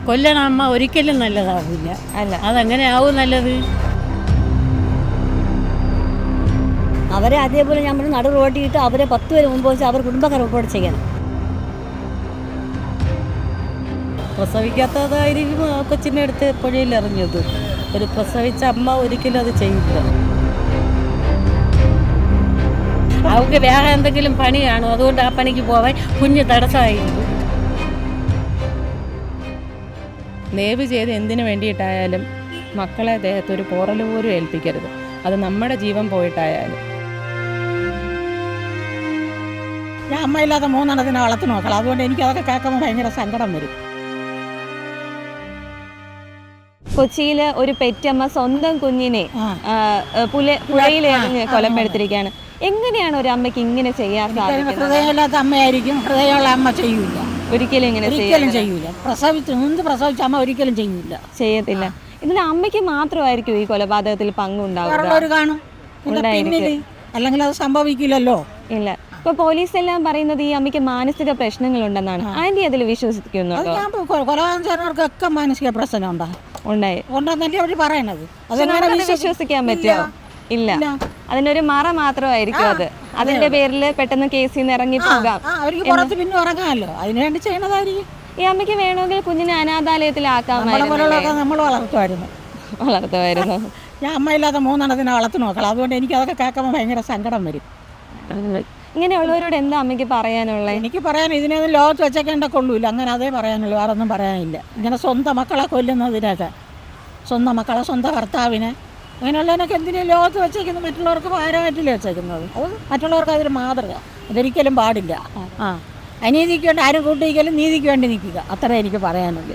കൊല്ലണ അമ്മ ഒരിക്കലും നല്ലതാവില്ല. അല്ല, അതെങ്ങനെ ആവും നല്ലത്? അവരെ അതേപോലെ നമ്മൾ നടു റോട്ടിയിട്ട് അവരെ 10 പേര് മുമ്പ് വെച്ച് അവർ കുടുംബക്കാർ റിപ്പോർട്ട് ചെയ്യണം. പ്രസവിക്കാത്തതായിരിക്കും ആ കൊച്ചിനെ എടുത്ത് പുഴയിൽ എറിഞ്ഞത്. ഒരു പ്രസവിച്ച അമ്മ ഒരിക്കലും അത് ചെയ്യില്ല. അവർക്ക് വേറെ എന്തെങ്കിലും പണി കാണും, അതുകൊണ്ട് ആ പണിക്ക് പോവാൻ കുഞ്ഞ് തടസ്സമായിരിക്കും. ദയവ് ചെയ്ത് എന്തിനു വേണ്ടിയിട്ടായാലും മക്കളെ ദേഹത്ത് ഒരു പോറൽ പോലും ഏൽപ്പിക്കരുത്. അത് നമ്മുടെ ജീവൻ പോയിട്ടായാലും. ഞാൻ അമ്മയില്ലാത്ത 3 എണ്ണത്തിനെ വളർത്തി നോക്കണം. അതുകൊണ്ട് എനിക്ക് അതൊക്കെ കേൾക്കുമ്പോൾ ഭയങ്കര സങ്കടം വരും. കൊച്ചിയിൽ ഒരു പെറ്റമ്മ സ്വന്തം കുഞ്ഞിനെ പുഴയിൽ എറിഞ്ഞ് കൊലപ്പെടുത്തിയിരിക്കുകയാണ്. എങ്ങനെയാണ് ഒരു അമ്മയ്ക്ക് ഇങ്ങനെ ചെയ്യാൻ സാധിക്കുന്നത്? ഹൃദയമില്ലാത്ത അമ്മയായിരിക്കും. ഹൃദയമുള്ള അമ്മ ചെയ്യൂല, ഒരിക്കലും ഇങ്ങനെ ചെയ്യൂല. പ്രസവിച്ച അമ്മ ഒരിക്കലും ചെയ്യത്തില്ല. ഇതിൽ അമ്മയ്ക്ക് മാത്രമായിരിക്കും ഈ കൊലപാതകത്തിൽ പങ്കുണ്ടാവുക? കാണും, അല്ലെങ്കിൽ അത് സംഭവിക്കില്ലല്ലോ. ഇല്ല. ഇപ്പൊ പോലീസ് എല്ലാം പറയുന്നത് ഈ അമ്മയ്ക്ക് മാനസിക പ്രശ്നങ്ങളുണ്ടെന്നാണ്. ആന്റി അതിൽ വിശ്വസിക്കുന്നുണ്ടോ? കൊലപാതകർക്കൊക്കെ മാനസിക പ്രശ്നം ഉണ്ടെന്നല്ലേ അവർ പറയണത്. അതെങ്ങനെ വിശ്വസിക്കാൻ പറ്റുമോ? ഇല്ല. അതിനൊരു മറ മാത്രമായിരിക്കും അത്. അതിന്റെ പേരിൽ പെട്ടെന്ന് കേസിൽ നിന്ന് ഇറങ്ങി പോകാം. അവർക്ക് പുറത്ത് പിന്നെ ഇറങ്ങാമല്ലോ, അതിനുവേണ്ടി ചെയ്യണതായിരിക്കും. ഈ അമ്മയ്ക്ക് വേണമെങ്കിൽ കുഞ്ഞിനെ അനാഥാലയത്തിലാക്കാമായിരുന്നു. നമ്മൾ വളർത്തുമായിരുന്നു. ഞാൻ അമ്മയില്ലാത്ത 3 എണ്ണത്തിനെ വളർത്തി നോക്കണം. അതുകൊണ്ട് എനിക്ക് അതൊക്കെ കേൾക്കുമ്പോൾ ഭയങ്കര സങ്കടം വരും. ഇങ്ങനെയുള്ളവരോട് എന്താ അമ്മയ്ക്ക് പറയാനുള്ളത്? എനിക്ക് പറയാൻ ഇതിനൊന്നും ലോകത്ത് വെച്ചേക്കേണ്ട കൊള്ളൂല. അങ്ങനെ അതേ പറയാനുള്ളൂ, വേറെ ഒന്നും പറയാനില്ല. ഇങ്ങനെ സ്വന്തം മക്കളെ കൊല്ലുന്നതിനൊക്കെ, സ്വന്തം മക്കളെ, സ്വന്തം ഭർത്താവിനെ, അങ്ങനെയുള്ളതിനൊക്കെ എന്തിനും ലോകത്ത് വെച്ചേക്കുന്നത്? മറ്റുള്ളവർക്ക് ഭാരമായിട്ടില്ല വെച്ചേക്കുന്നത്. അത് മറ്റുള്ളവർക്ക് അതൊരു മാതൃക. അതൊരിക്കലും പാടില്ല. അനീതിക്ക് വേണ്ടി ആരും കൂട്ടിയിരിക്കലും നീതിക്ക് വേണ്ടി നിൽക്കുക. അത്രേ എനിക്ക് പറയാനുള്ളൂ.